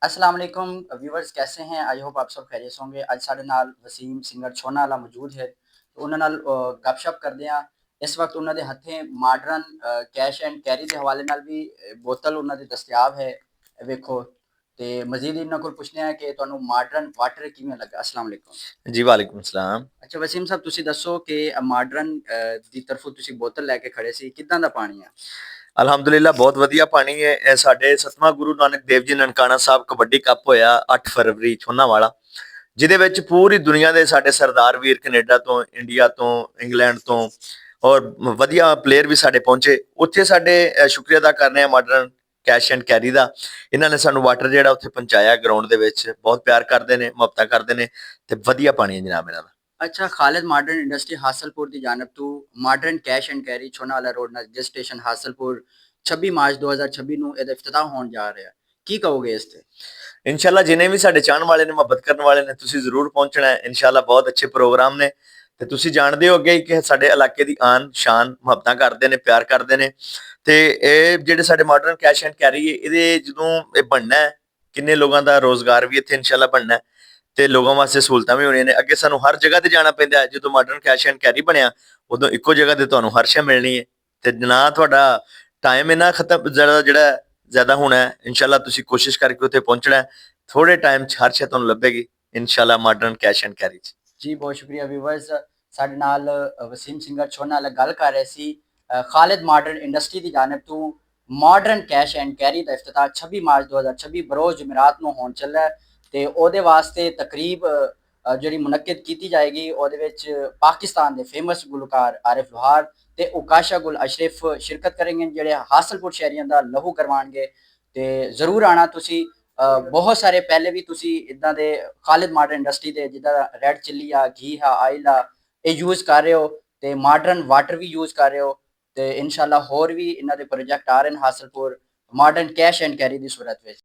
अस्सलाम वालेकुम व्यूवर्स, कैसे हैं? आई होप आप सब खैरियत से होंगे। ਅੱਜ ਸਾਡੇ ਨਾਲ ਵਸੀਮ ਸਿੰਗਰ ਛੋਨਾ ਵਾਲਾ ਮੌਜੂਦ ਹੈ। ਉਹਨਾਂ ਨਾਲ ਗੱਪਸ਼ਪ ਕਰਦੇ ਹਾਂ। ਇਸ ਵਕਤ ਉਹਨਾਂ ਦੇ ਹੱਥੇ ਮਾਡਰਨ ਕੈਸ਼ ਐਂਡ ਕੈਰੀ ਦੇ ਹਵਾਲੇ ਨਾਲ ਵੀ ਬੋਤਲ ਉਹਨਾਂ ਦੀ ਦਸਤਿਆਬ ਹੈ। ਵੇਖੋ ਤੇ ਮਜ਼ੀਦ ਇਹਨਾਂ ਕੋਲ ਪੁੱਛਦੇ ਹਾਂ ਕਿ ਤੁਹਾਨੂੰ ਮਾਡਰਨ ਵਾਟਰ ਕਿਵੇਂ ਲੱਗਾ। अस्सलाम वालेकुम। जी वालेकुम सलाम। ਅੱਛਾ ਵਸੀਮ ਸਾਹਿਬ, ਤੁਸੀਂ ਦੱਸੋ ਕਿ ਮਾਡਰਨ ਦੀ ਤਰਫੋਂ ਤੁਸੀਂ ਬੋਤਲ ਲੈ ਕੇ ਖੜੇ ਸੀ, ਕਿੱਦਾਂ ਦਾ ਪਾਣੀ ਆ? ਅਲਹਮਦੁਲਿਲਾ ਬਹੁਤ ਵਧੀਆ ਪਾਣੀ ਹੈ। ਇਹ ਸਾਡੇ 7ਵਾਂ ਗੁਰੂ ਨਾਨਕ ਦੇਵ ਜੀ ਨਨਕਾਣਾ ਸਾਹਿਬ ਕਬੱਡੀ ਕੱਪ ਹੋਇਆ 8 ਫਰਵਰੀ ਛੋਨਾਵਾਲਾ, ਜਿਹਦੇ ਵਿੱਚ ਪੂਰੀ ਦੁਨੀਆ ਦੇ ਸਾਡੇ ਸਰਦਾਰ ਵੀਰ ਕੈਨੇਡਾ ਤੋਂ, ਇੰਡੀਆ ਤੋਂ, ਇੰਗਲੈਂਡ ਤੋਂ ਔਰ ਵਧੀਆ ਪਲੇਅਰ ਵੀ ਸਾਡੇ ਪਹੁੰਚੇ। ਉੱਥੇ ਸਾਡੇ ਸ਼ੁਕਰੀਆ ਅਦਾ ਕਰਨੇ ਆ ਮਾਡਰਨ ਕੈਸ਼ ਐਂਡ ਕੈਰੀ ਦਾ। ਇਹਨਾਂ ਨੇ ਸਾਨੂੰ ਵਾਟਰ ਜਿਹੜਾ ਉੱਥੇ ਪਹੁੰਚਾਇਆ ਗਰਾਊਂਡ ਦੇ ਵਿੱਚ। ਬਹੁਤ ਪਿਆਰ ਕਰਦੇ ਨੇ, ਮੁਹੱਬਤਾਂ ਕਰਦੇ ਨੇ ਤੇ ਵਧੀਆ ਪਾਣੀ ਹੈ ਜਨਾਬ ਇਹਨਾਂ ਦਾ। अच्छा, खालिद मॉडर्न इंडस्ट्री हासलपुर की जानब तो modern cash and carry Chhonawala road नजदीक स्टेशन हासलपुर 26 मार्च 2026 ਨੂੰ ਇਹਦਾ ਇਫਤਤਾਹ ਹੋਣ ਜਾ ਰਿਹਾ। ਕੀ ਕਹੋਗੇ ਇਸ ਤੇ? ਇਨਸ਼ਾਅੱਲਾ ਜਿਨੇ ਵੀ ਸਾਡੇ ਚਾਹਣ ਵਾਲੇ ਨੇ, ਮੁਹੱਬਤ ਕਰਨ ਵਾਲੇ ਨੇ, ਤੁਸੀਂ ਜ਼ਰੂਰ ਪਹੁੰਚਣਾ ਹੈ। ਇਨਸ਼ਾਅੱਲਾ ਬਹੁਤ ਅੱਛੇ ਪ੍ਰੋਗਰਾਮ ਨੇ ਤੇ ਤੁਸੀਂ ਜਾਣਦੇ ਹੋ ਅੱਗੇ ਕਿ ਸਾਡੇ ਇਲਾਕੇ ਦੀ ਆਨ ਸ਼ਾਨ, ਮੁਹੱਬਤਾਂ ਕਰਦੇ ਨੇ, ਪਿਆਰ ਕਰਦੇ ਨੇ। ਤੇ ਇਹ ਜਿਹੜੇ ਸਾਡੇ ਮਾਡਰਨ ਕੈਸ਼ ਐਂਡ ਕੈਰੀ ਹੈ, ਇਹਦੇ ਜਦੋਂ ਇਹ ਬਣਨਾ ਹੈ, ਕਿੰਨੇ ਲੋਕਾਂ ਦਾ ਰੋਜ਼ਗਾਰ ਵੀ ਇੱਥੇ ਇਨਸ਼ਾਅੱਲਾ ਬਣਨਾ ਹੈ ਤੇ ਲੋਕਾਂ ਵਾਸਤੇ ਸਹੂਲਤਾਂ ਵੀ ਹੋਣੀਆਂ ਨੇ। ਅੱਗੇ ਸਾਨੂੰ ਹਰ ਜਗ੍ਹਾ ਤੇ ਜਾਣਾ ਪੈਂਦਾ ਹੈ, ਜਦੋਂ ਮਾਡਰਨ ਕੈਸ਼ ਐਂਡ ਕੈਰੀ ਬਣਿਆ ਉਦੋਂ ਇੱਕੋ ਜਗ੍ਹਾ ਤੇ ਤੁਹਾਨੂੰ ਹਰ ਸ਼ੈ ਮਿਲਣੀ ਹੈ ਤੇ ਨਾ ਤੁਹਾਡਾ ਟਾਈਮ ਇਹਨਾਂ ਖਤਮ ਜਿਹੜਾ ਜ਼ਿਆਦਾ ਹੋਣਾ ਹੈ। ਇਨਸ਼ਾਅੱਲਾ ਤੁਸੀਂ ਕੋਸ਼ਿਸ਼ ਕਰਕੇ ਉੱਥੇ ਪਹੁੰਚਣਾ ਹੈ, ਥੋੜੇ ਟਾਈਮ 'ਚ ਹਰ ਸ਼ੈ ਤੁਹਾਨੂੰ ਲੱਭੇਗੀ ਇਨਸ਼ਾਅੱਲਾ ਮਾਡਰਨ ਕੈਸ਼ ਐਂਡ ਕੈਰੀ 'ਚ। ਜੀ ਬਹੁਤ ਸ਼ੁਕਰੀਆ ਵਿਊਵਰਸ, ਸਾਡੇ ਨਾਲ ਵਸੀਮ ਸਿੰਗਰ ਛੋਨਾ ਵਾਲਾ ਗੱਲ ਕਰ ਰਹੇ ਸੀ। ਖਾਲਿਦ ਮਾਡਰਨ ਇੰਡਸਟਰੀ ਦੀ ਜਾਨਬ ਤੋਂ ਮਾਡਰਨ ਕੈਸ਼ ਐਂਡ ਕੈਰੀ ਦਾ ਇਫਤਤਾਹ 26 ਮਾਰਚ 2026 ਬਰੋਜ਼ ਜੁਮੇਰਾਤ ਨੂੰ ਹੋਣ ਚੱਲਾ ਹੈ ਤੇ ਉਹਦੇ ਵਾਸਤੇ ਤਕਰੀਬ ਜਿਹੜੀ ਮੁਨੱਕਿਦ ਕੀਤੀ ਜਾਏਗੀ, ਉਹਦੇ ਵਿੱਚ ਪਾਕਿਸਤਾਨ ਦੇ ਫੇਮਸ ਗੁਲਕਾਰ ਆਰਿਫ ਲੋਹਾਰ ਤੇ ਉਕਾਸ਼ਾ ਗੁਲ ਅਸ਼ਰਫ ਸ਼ਿਰਕਤ ਕਰਨਗੇ, ਜਿਹੜੇ ਹਾਸਲਪੁਰ ਸ਼ਹਿਰੀਆਂ ਦਾ ਲਹੂ ਕਰਵਾਉਣਗੇ। ਤੇ ਜ਼ਰੂਰ ਆਣਾ ਤੁਸੀਂ। ਬਹੁਤ ਸਾਰੇ ਪਹਿਲੇ ਵੀ ਤੁਸੀਂ ਇਦਾਂ ਦੇ ਖਾਲਿਦ ਮਾਡਰਨ ਇੰਡਸਟਰੀ ਦੇ ਜਿੱਦਾਂ ਰੈਡ ਚਿੱਲੀ ਆ, ਘੀ ਆ, ਆਇਲ ਆ, ਇਹ ਯੂਜ਼ ਕਰ ਰਹੇ ਹੋ ਤੇ ਮਾਡਰਨ ਵਾਟਰ ਵੀ ਯੂਜ਼ ਕਰ ਰਹੇ ਹੋ ਤੇ ਇਨਸ਼ਾਅੱਲਾ ਹੋਰ ਵੀ ਇਹਨਾਂ ਦੇ ਪ੍ਰੋਜੈਕਟ ਆ ਰਹੇ ਨੇ ਹਾਸਲਪੁਰ ਮਾਡਰਨ ਕੈਸ਼ ਐਂਡ ਕੈਰੀ ਦੀ ਸੂਰਤ ਵਿੱਚ।